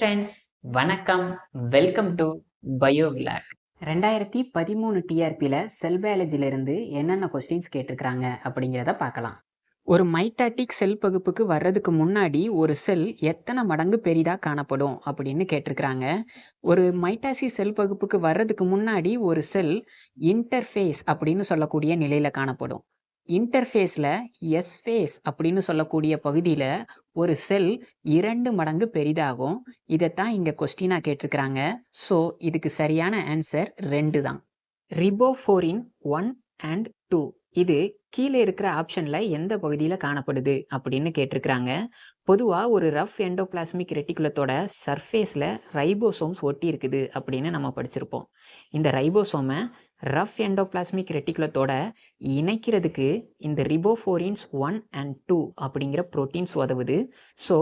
Friends, வணக்கம். Welcome to பயோவிலாக். 2013 டிஆர்பியில் செல் பயாலஜிலிருந்து என்னென்ன questions கேட்டிருக்கிறாங்க அப்படிங்கிறத பார்க்கலாம். ஒரு மைட்டாட்டிக் செல் பகுப்புக்கு வர்றதுக்கு முன்னாடி ஒரு செல் எத்தனை மடங்கு பெரிதாக காணப்படும் அப்படின்னு கேட்டிருக்கிறாங்க. ஒரு மைட்டாசிஸ் செல் பகுப்புக்கு வர்றதுக்கு முன்னாடி ஒரு செல் இன்டர்ஃபேஸ் அப்படின்னு சொல்லக்கூடிய நிலையில் காணப்படும். இன்டர்ஃபேஸில் எஸ் ஃபேஸ் அப்படின்னு சொல்லக்கூடிய பகுதியில் ஒரு செல் 2 மடங்கு பெரிதாகும். இதைத்தான் இங்கே கொஸ்டினாக கேட்டிருக்கிறாங்க. ஸோ இதுக்கு சரியான ஆன்சர் 2 தான். ரிபோஃபோரின் 1 அண்ட் 2 இது கீழே இருக்கிற ஆப்ஷனில் எந்த பகுதியில் காணப்படுது அப்படின்னு கேட்டிருக்கிறாங்க. பொதுவாக ஒரு ரஃப் எண்டோபிளாஸ்மிக் ரெட்டிகுலத்தோட சர்ஃபேஸில் ரைபோசோம்ஸ் ஒட்டி இருக்குது அப்படின்னு நம்ம படிச்சிருப்போம். இந்த ரைபோசோமை ரஃப் எண்டோபிளாஸ்மிக் ரெட்டிகுலத்தோட இணைக்கிறதுக்கு இந்த ரிபோஃபோரின்ஸ் 1 அண்ட் 2 அப்படிங்கிற புரோட்டீன்ஸ் உதவுது. ஸோ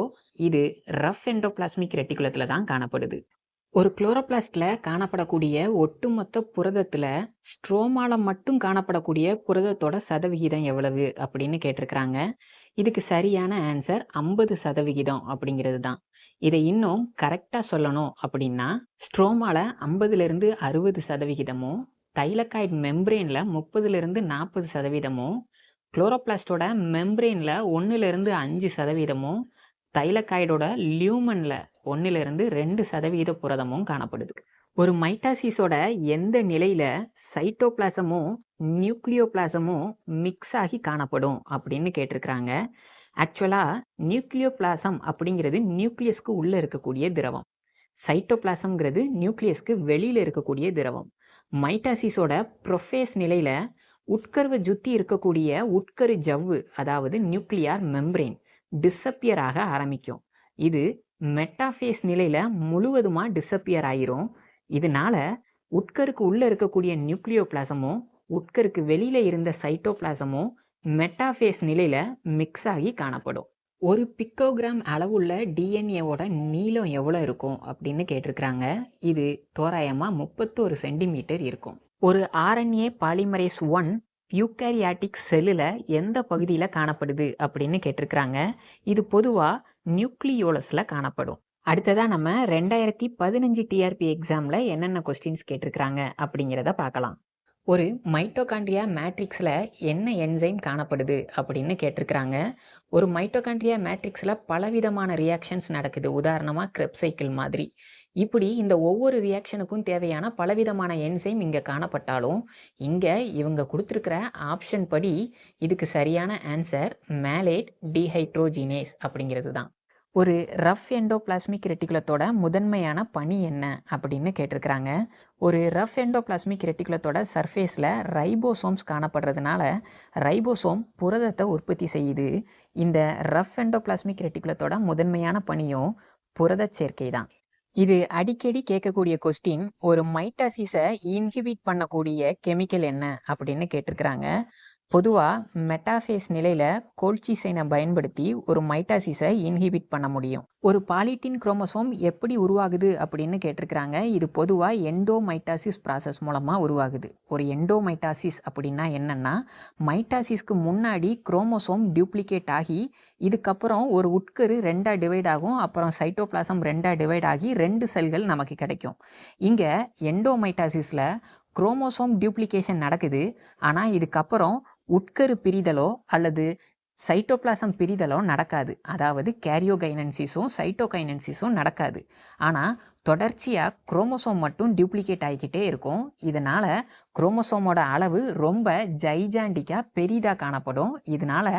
இது ரஃப் எண்டோபிளாஸ்மிக் ரெட்டிகுலத்தில் தான் காணப்படுது. ஒரு குளோரோபிளாஸ்டில் காணப்படக்கூடிய ஒட்டுமொத்த புரதத்தில் ஸ்ட்ரோமால மட்டும் காணப்படக்கூடிய புரதத்தோட சதவிகிதம் எவ்வளவு அப்படின்னு கேட்டிருக்கிறாங்க. இதுக்கு சரியான ஆன்சர் 50% அப்படிங்கிறது தான். இதை இன்னும் கரெக்டாக சொல்லணும் அப்படின்னா ஸ்ட்ரோமால 50லிருந்து 60%, தைலக்காய்டு மெம்ப்ரெயினில் 30லிருந்து 40%, குளோரோபிளாஸ்டோட மெம்ப்ரெயினில் 1லிருந்து 5%, தைலக்காய்டோட லியூமனில் 1லிருந்து 2% புரதமும் காணப்படுது. ஒரு மைட்டாசிஸோட எந்த நிலையில் சைட்டோபிளாசமும் நியூக்ளியோபிளாசமும் மிக்ஸ் ஆகி காணப்படும் அப்படின்னு கேட்டிருக்கிறாங்க. ஆக்சுவலாக நியூக்ளியோபிளாசம் அப்படிங்கிறது நியூக்ளியஸ்க்கு உள்ளே இருக்கக்கூடிய திரவம். சைட்டோபிளாசம்ங்கிறது நியூக்ளியஸ்க்கு வெளியில் இருக்கக்கூடிய திரவம். மைட்டாசிஸோட ப்ரொஃபேஸ் நிலையில் உட்கருவை சுற்றி இருக்கக்கூடிய உட்கரு ஜவ்வு, அதாவது நியூக்ளியார் மெம்ப்ரெயின் டிஸப்பியர் ஆக ஆரம்பிக்கும். இது மெட்டாஃபேஸ் நிலையில் முழுவதுமாக டிஸப்பியர் ஆயிரும். இதனால உட்கருக்கு உள்ளே இருக்கக்கூடிய நியூக்ளியோபிளாசமும் உட்கருக்கு வெளியில் இருந்த சைட்டோபிளாசமும் மெட்டாஃபேஸ் நிலையில் மிக்ஸ் ஆகி காணப்படும். ஒரு பிக்கோகிராம் அளவுள்ள டிஎன்ஏவோட நீளம் எவ்வளோ இருக்கும் அப்படின்னு கேட்டிருக்கிறாங்க. இது தோராயமாக 31 சென்டிமீட்டர் இருக்கும். ஒரு ஆர்என்ஏ பாலிமரேஸ் 1 யூகேரியாட்டிக் செல்லில் எந்த பகுதியில் காணப்படுது அப்படின்னு கேட்டிருக்கிறாங்க. இது பொதுவாக நியூக்ளியோலஸில் காணப்படும். அடுத்ததாக நம்ம 2015 டிஆர்பி எக்ஸாமில் என்னென்ன கொஸ்டின்ஸ் கேட்டிருக்கிறாங்க அப்படிங்கிறத பார்க்கலாம். ஒரு மைட்டோகாண்ட்ரியா மேட்ரிக்ஸில் என்ன என்சைம் காணப்படுது அப்படின்னு கேட்டிருக்கிறாங்க. ஒரு மைட்டோகாண்ட்ரியா மேட்ரிக்ஸில் பலவிதமான ரியாக்ஷன்ஸ் நடக்குது. உதாரணமாக கிரெப் சைக்கிள் மாதிரி. இப்படி இந்த ஒவ்வொரு ரியாக்ஷனுக்கும் தேவையான பலவிதமான என்சைம் இங்கே காணப்பட்டாலும் இங்கே இவங்க கொடுத்துருக்கிற ஆப்ஷன் படி இதுக்கு சரியான ஆன்சர் மேலேட் டீஹைட்ரோஜினேஸ் அப்படிங்கிறது தான். ஒரு ரஃப் எண்டோபிளாஸ்மிக் ரெட்டிகுலத்தோட முதன்மையான பணி என்ன அப்படின்னு கேட்டிருக்கிறாங்க. ஒரு ரஃப் எண்டோபிளாஸ்மிக் ரெட்டிகுலத்தோட சர்ஃபேஸில் ரைபோசோம்ஸ் காணப்படுறதுனால ரைபோசோம் புரதத்தை உற்பத்தி செய்யுது. இந்த ரஃப் எண்டோபிளாஸ்மிக் ரெட்டிகுலத்தோட முதன்மையான பணியும் புரத சேர்க்கை தான். இது அடிக்கடி கேட்கக்கூடிய கொஸ்டின். ஒரு மைட்டாசிஸை இன்ஹிபிட் பண்ணக்கூடிய கெமிக்கல் என்ன அப்படின்னு கேட்டிருக்கிறாங்க. பொதுவாக மெட்டாஃபேஸ் நிலையில் கோல்சிசைனை பயன்படுத்தி ஒரு மைட்டாசிஸை இன்ஹிபிட் பண்ண முடியும். ஒரு பாலிட்டின் குரோமோசோம் எப்படி உருவாகுது அப்படின்னு கேட்டிருக்கிறாங்க. இது பொதுவாக எண்டோமைட்டாசிஸ் ப்ராசஸ் மூலமாக உருவாகுது. ஒரு எண்டோமைட்டாசிஸ் அப்படின்னா என்னென்னா, மைட்டாசிஸ்க்கு முன்னாடி குரோமோசோம் டியூப்ளிகேட் ஆகி இதுக்கப்புறம் ஒரு உட்கரு 2ஆக டிவைட் ஆகும். அப்புறம் சைட்டோபிளாசம் 2ஆக டிவைட் ஆகி 2 செல்கள் நமக்கு கிடைக்கும். இங்கே எண்டோமைட்டாசிஸில் குரோமோசோம் டியூப்ளிகேஷன் நடக்குது. ஆனால் இதுக்கப்புறம் உட்கரு பிரிதலோ அல்லது சைட்டோபிளாசம் பிரிதலோ நடக்காது. அதாவது கேரியோகைனன்சிஸும் சைட்டோகைனன்சிஸும் நடக்காது. ஆனால் தொடர்ச்சியாக குரோமோசோம் மட்டும் டியூப்ளிகேட் ஆகிக்கிட்டே இருக்கும். இதனால் குரோமோசோமோட அளவு ரொம்ப ஜைஜாண்டிக்காக பெரிதாக காணப்படும். இதனால்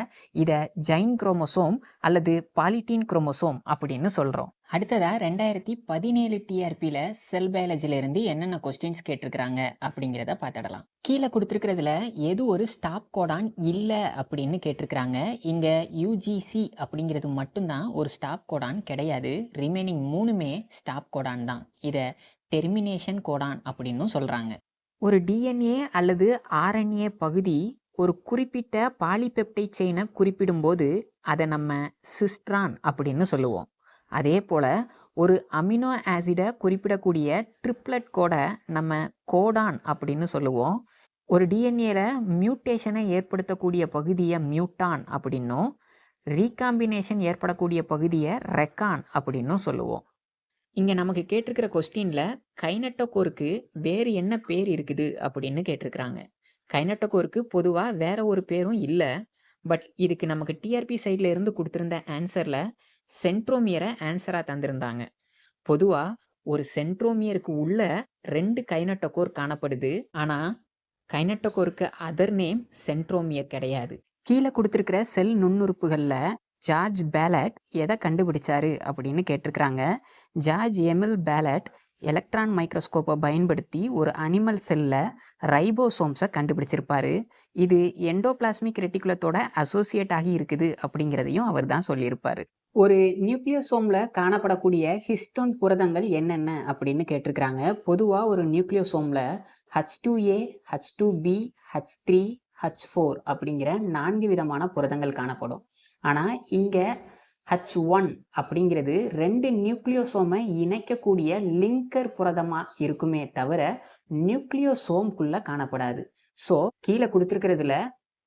இதை ஜைன் குரோமோசோம் அல்லது பாலிட்டீன் குரோமோசோம் அப்படின்னு சொல்கிறோம். அடுத்ததாக 2017 டிஆர்பியில் செல் பயாலஜிலிருந்து என்னென்ன கொஸ்டின்ஸ் கேட்டிருக்கிறாங்க அப்படிங்கிறத பார்த்துடலாம். கீழே கொடுத்துருக்கிறதுல எது ஒரு ஸ்டாப் கோடான் இல்லை அப்படின்னு கேட்டிருக்கிறாங்க. இங்கே யூஜிசி அப்படிங்கிறது மட்டும்தான் ஒரு ஸ்டாப் கோடான் கிடையாது. ரிமைனிங் 3மே ஸ்டாப் கோடான் தான். இதை டெர்மினேஷன் கோடான் அப்படின்னு சொல்கிறாங்க. ஒரு டிஎன்ஏ அல்லது ஆர்என்ஏ பகுதி ஒரு குறிப்பிட்ட பாலிபெப்டைட் செயினை குறிப்பிடும்போது அதை நம்ம சிஸ்ட்ரான் அப்படின்னு சொல்லுவோம். அதே போல் ஒரு அமினோ ஆசிடை குறிப்பிடக்கூடிய ட்ரிப்ளட் கோடை நம்ம கோடான் அப்படின்னு சொல்லுவோம். ஒரு டிஎன்ஏல மியூட்டேஷனை ஏற்படுத்தக்கூடிய பகுதியை மியூட்டான் அப்படின்னும், ரீகாம்பினேஷன் ஏற்படக்கூடிய பகுதியை ரெக்கான் அப்படின்னும் சொல்லுவோம். இங்க நமக்கு கேட்டிருக்கிற கொஸ்டின்ல கைனட்டோகோருக்கு வேறு என்ன பேர் இருக்குது அப்படின்னு கேட்டிருக்கிறாங்க. கைனட்டோகோருக்கு பொதுவா வேற ஒரு பேரும் இல்ல. பட் இதுக்கு நமக்கு டிஆர்பி சைட்ல இருந்து குடுத்திருந்த ஆன்சர்ல சென்ட்ரோமியர ஆன்சரா தந்திருந்தாங்க. பொதுவா ஒரு சென்ட்ரோமியருக்கு உள்ள 2 கைனட்டோகோர் காணப்படுது. ஆனா கைனட்டோகோருக்கு அதர் நேம் சென்ட்ரோமியர் கிடையாது. கீழ குடுத்திருக்கிற செல் நுண்ணுறுப்புகள்ல ஜார்ஜ் பேலட் எதை கண்டுபிடிச்சாரு அப்படின்னு கேட்டிருக்கிறாங்க. ஜார்ஜ் எமில் பேலட் எலக்ட்ரான் மைக்ரோஸ்கோப்பை பயன்படுத்தி ஒரு அனிமல் செல்ல ரைபோசோம்ஸை கண்டுபிடிச்சிருப்பாரு. இது எண்டோபிளாஸ்மிக் ரெட்டிகுலத்தோட அசோசியேட் ஆகி இருக்குது அப்படிங்கிறதையும் அவர் தான் சொல்லியிருப்பாரு. ஒரு நியூக்ளியோசோம்ல காணப்படக்கூடிய ஹிஸ்டோன் புரதங்கள் என்னென்ன அப்படின்னு கேட்டிருக்கிறாங்க. பொதுவா ஒரு நியூக்ளியோசோம்ல H2A, H2B, H3, H4 அப்படிங்கிற 4 விதமான புரதங்கள் காணப்படும். ஆனா இங்க H1 அப்படிங்கிறது 2 நியூக்ளியோசோமை இணைக்கக்கூடிய லிங்கர் புரதமா இருக்குமே தவிர நியூக்ளியோசோம்குள்ள காணப்படாது. ஸோ கீழே கொடுத்திருக்கிறதுல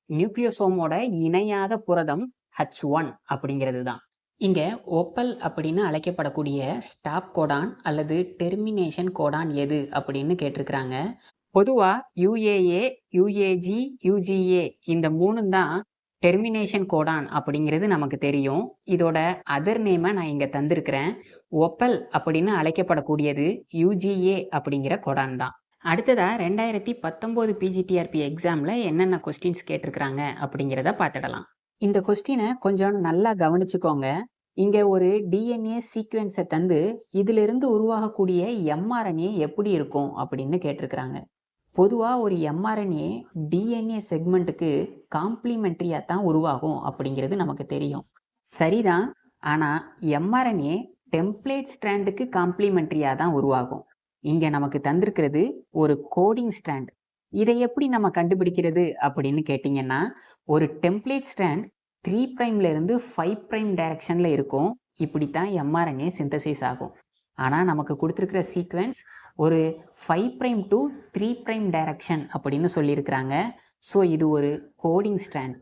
நியூக்ளியோசோமோட இணையாத புரதம் H1 அப்படிங்கிறது தான். இங்க ஒப்பல் அப்படின்னு அழைக்கப்படக்கூடிய ஸ்டாப் கோடான் அல்லது டெர்மினேஷன் கோடான் எது அப்படின்னு கேட்டிருக்கிறாங்க. பொதுவா UAA, UAG, UGA இந்த 3 தான் டெர்மினேஷன் கோடான் அப்படிங்கிறது நமக்கு தெரியும். இதோட அதர் நேமை நான் இங்க தந்திருக்கிறேன். ஒப்பல் அப்படின்னு அழைக்கப்படக்கூடியது UGA அப்படிங்கிற கோடான் தான். அடுத்ததா 2019 பிஜிடிஆர்பி எக்ஸாம்ல என்னென்ன கொஸ்டின்ஸ் கேட்டிருக்கிறாங்க அப்படிங்கிறத பார்த்துடலாம். இந்த கொஸ்டினை கொஞ்சம் நல்லா கவனிச்சுக்கோங்க. இங்க ஒரு டிஎன்ஏ சீக்வென்ஸை தந்து இதிலிருந்து உருவாகக்கூடிய எம்ஆர்என்ஏ எப்படி இருக்கும் அப்படின்னு கேட்டிருக்கிறாங்க. பொதுவாக ஒரு எம்ஆர்என்ஏ டிஎன்ஏ செக்மெண்ட்டுக்கு காம்ப்ளிமெண்ட்ரியாக தான் உருவாகும் அப்படிங்கிறது நமக்கு தெரியும். சரிதான். ஆனால் எம்ஆர்என்ஏ டெம்ப்ளேட் ஸ்ட்ராண்டுக்கு காம்ப்ளிமெண்ட்ரியாக தான் உருவாகும். இங்கே நமக்கு தந்திருக்கிறது ஒரு கோடிங் ஸ்ட்ராண்ட். இதை எப்படி நம்ம கண்டுபிடிக்கிறது அப்படின்னு கேட்டிங்கன்னா, ஒரு டெம்ப்ளேட் ஸ்ட்ராண்ட் 3' இருந்து 5' டைரக்ஷனில் இருக்கும். இப்படித்தான் எம்ஆர்என்ஏ சிந்தசிஸ் ஆகும். ஆனால் நமக்கு கொடுத்துருக்கிற சீக்வென்ஸ் ஒரு 5' to 3' டைரக்ஷன் அப்படின்னு சொல்லியிருக்கிறாங்க. ஸோ இது ஒரு கோடிங் ஸ்ட்ராண்ட்.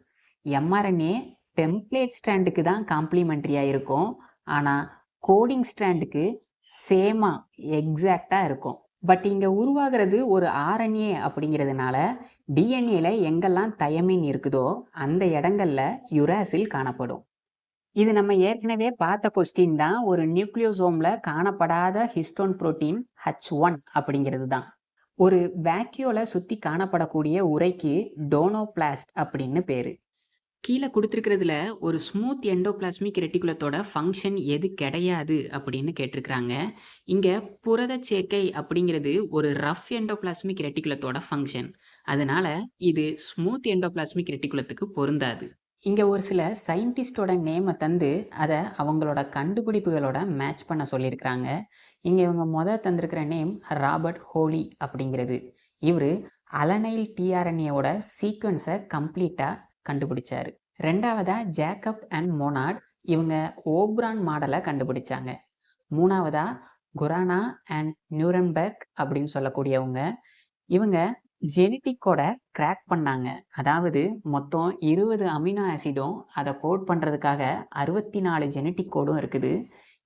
எம்ஆர்என்ஏ டெம்ப்ளேட் ஸ்ட்ராண்டுக்கு தான் காம்ப்ளிமெண்ட்ரியாக இருக்கும். ஆனால் கோடிங் ஸ்ட்ராண்டுக்கு சேமாக எக்ஸாக்டாக இருக்கும். பட் இங்கே உருவாகிறது ஒரு ஆர்என்ஏ அப்படிங்கிறதுனால டிஎன்ஏல எங்கெல்லாம் தயமின் இருக்குதோ அந்த இடங்கள்ல யுராசில் காணப்படும். இது நம்ம ஏற்கனவே பார்த்த கொஸ்டின் தான். ஒரு நியூக்ளியோசோம்ல காணப்படாத ஹிஸ்டோன் புரோட்டீன் H1 அப்படிங்கிறது தான். ஒரு வேக்யூல சுற்றி காணப்படக்கூடிய உறைக்கு டோனோபிளாஸ்ட் அப்படின்னு பேரு. கீழே கொடுத்துருக்கிறதுல ஒரு ஸ்மூத் எண்டோபிளாஸ்மிக் ரெட்டிகுலத்தோட ஃபங்க்ஷன் எது கிடையாது அப்படின்னு கேட்டிருக்கிறாங்க. இங்கே புரத சேர்க்கை அப்படிங்கிறது ஒரு ரஃப் எண்டோபிளாஸ்மிக் ரெட்டிகுலத்தோட ஃபங்க்ஷன். அதனால இது ஸ்மூத் எண்டோபிளாஸ்மிக் ரெட்டிகுலத்துக்கு பொருந்தாது. இங்கே ஒரு சில சயின்டிஸ்டோட நேமை தந்து அதை அவங்களோட கண்டுபிடிப்புகளோட மேட்ச் பண்ண சொல்லியிருக்கிறாங்க. இங்கே இவங்க தந்திருக்கிற நேம் ராபர்ட் ஹோலி அப்படிங்கிறது. இவர் அலனைல் டிஆர்என்ஏவோட சீக்வன்ஸை கம்ப்ளீட்டாக கண்டுபிடிச்சாரு. ரெண்டாவதா ஜேக்கப் அண்ட் மோனார்ட், இவங்க ஓப்ரான் மாடலை கண்டுபிடிச்சாங்க. மூணாவதா குரானா அண்ட் நியூரன்பெர்க் அப்படின்னு சொல்லக்கூடியவங்க, இவங்க ஜெனட்டிக்கோட கிராக் பண்ணாங்க. அதாவது மொத்தம் 20 அமினோ ஆசிடும் அதை கோட் பண்ணுறதுக்காக 64 ஜெனட்டிக் கோடும் இருக்குது.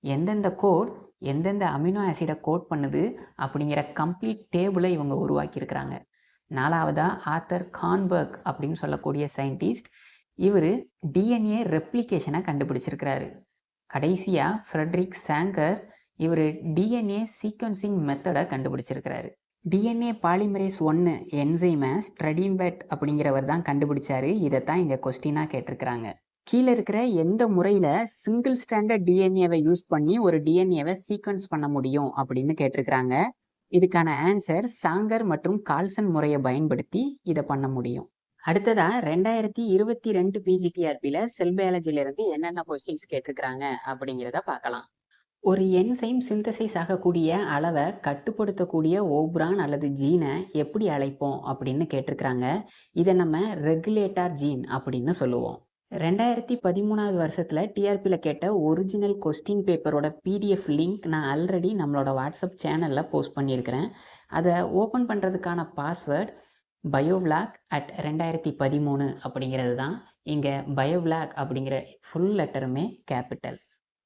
எந்தெந்த கோட் எந்தெந்த அமினோ ஆசிடை கோட் பண்ணுது அப்படிங்கிற கம்ப்ளீட் டேபிளை இவங்க உருவாக்கியிருக்கிறாங்க. நாலாவதா ஆர்தர் கான்பர்க் அப்படின்னு சொல்லக்கூடிய சயின்டிஸ்ட், இவர் டிஎன்ஏ ரெப்ளிகேஷனை கண்டுபிடிச்சிருக்கிறாரு. கடைசியாக ஃப்ரெட்ரிக் சாங்கர், இவர் டிஎன்ஏ சீக்வன்சிங் மெத்தடை கண்டுபிடிச்சிருக்கிறாரு. டிஎன்ஏ பாலிமரேஸ் 1 என்சைமை ஸ்ட்ரெடின்வெட் அப்படிங்கிறவர் தான் கண்டுபிடிச்சாரு. இதைத்தான் இங்கே கொஸ்டினாக கேட்டிருக்கிறாங்க. கீழே இருக்கிற எந்த முறையில் சிங்கிள் ஸ்டாண்டர்ட் டிஎன்ஏவை யூஸ் பண்ணி ஒரு டிஎன்ஏவை சீக்வன்ஸ் பண்ண முடியும் அப்படின்னு கேட்டிருக்கிறாங்க. இதுக்கான ஆன்சர் சாங்கர் மற்றும் கால்சன் முறையை பயன்படுத்தி இதை பண்ண முடியும். அடுத்ததா 2022 பிஜிடிஆர்பியில் செல் பயாலஜிலிருந்து என்னென்ன கொஸ்டின்ஸ் கேட்டிருக்கிறாங்க அப்படிங்கிறத பார்க்கலாம். ஒரு என்சைம் சிந்தசைஸ் ஆகக்கூடிய அளவை கட்டுப்படுத்தக்கூடிய ஓப்ரான் அல்லது ஜீனை எப்படி அழைப்போம் அப்படின்னு கேட்டிருக்கிறாங்க. இதை நம்ம ரெகுலேட்டார் ஜீன் அப்படின்னு சொல்லுவோம். 2013 வருஷத்தில் டிஆர்பியில் கேட்ட ஒரிஜினல் கொஸ்டின் பேப்பரோட பிடிஎஃப் லிங்க் நான் ஆல்ரெடி நம்மளோட வாட்ஸ்அப் சேனலில் போஸ்ட் பண்ணியிருக்கிறேன். அதை ஓப்பன் பண்ணுறதுக்கான பாஸ்வேர்ட் biovlog@2013 அப்படிங்கிறது தான். இங்கே biovlog அப்படிங்கிற ஃபுல் லெட்டருமே கேபிட்டல்.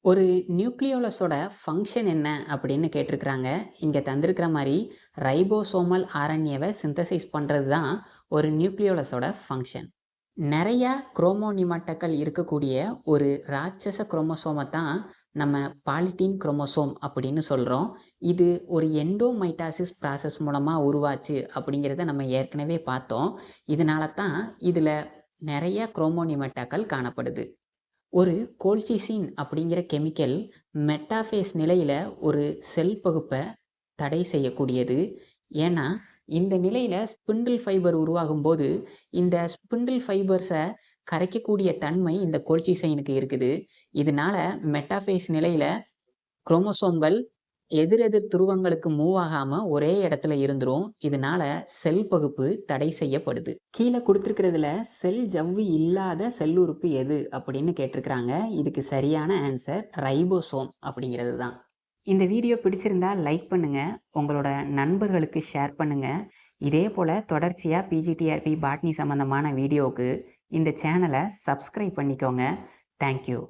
ஒரு நியூக்ளியோலஸோட ஃபங்க்ஷன் என்ன அப்படின்னு கேட்டிருக்கிறாங்க. இங்கே தந்திருக்கிற மாதிரி ரைபோசோமல் ஆர்என்ஏவை சிந்தசைஸ் பண்ணுறது தான் ஒரு நியூக்ளியோலஸோட ஃபங்க்ஷன். நிறையா குரோமோனிமாட்டக்கள் இருக்கக்கூடிய ஒரு ராட்சச குரோமோசோமை தான் நம்ம பாலிடீன் குரோமோசோம் அப்படின்னு சொல்கிறோம். இது ஒரு எண்டோமைட்டாசிஸ் ப்ராசஸ் மூலமாக உருவாச்சு அப்படிங்கிறத நம்ம ஏற்கனவே பார்த்தோம். இதனால தான் இதில் நிறைய குரோமோனிமாட்டாக்கள் காணப்படுது. ஒரு கோல்சிசின் அப்படிங்கிற கெமிக்கல் மெட்டாஃபேஸ் நிலையில் ஒரு செல் பகுப்பை தடை செய்யக்கூடியது. ஏன்னா இந்த நிலையில் ஸ்பிண்டில் ஃபைபர் உருவாகும் போது இந்த ஸ்பிண்டில் ஃபைபர்ஸை கரைக்கக்கூடிய தன்மை இந்த கோல்சிசைனுக்கு இருக்குது. இதனால மெட்டாஃபேஸ் நிலையில் குரோமோசோம்கள் எதிரெதிர் துருவங்களுக்கு மூவ் ஆகாமல் ஒரே இடத்துல இருந்துரும். இதனால செல் பகுப்பு தடை செய்யப்படுது. கீழே கொடுத்துருக்கிறதுல செல் ஜவ்வு இல்லாத செல் உறுப்பு எது அப்படின்னு கேட்டிருக்கிறாங்க. இதுக்கு சரியான ஆன்சர் ரைபோசோம் அப்படிங்கிறது தான். இந்த வீடியோ பிடிச்சிருந்தா லைக் பண்ணுங்கள், உங்களோட நண்பர்களுக்கு ஷேர் பண்ணுங்கள். இதே போல் தொடர்ச்சியாக பிஜிடிஆர்பி பாட்னி சம்மந்தமான வீடியோவுக்கு இந்த சேனலை சப்ஸ்கிரைப் பண்ணிக்கோங்க. தேங்க்யூ.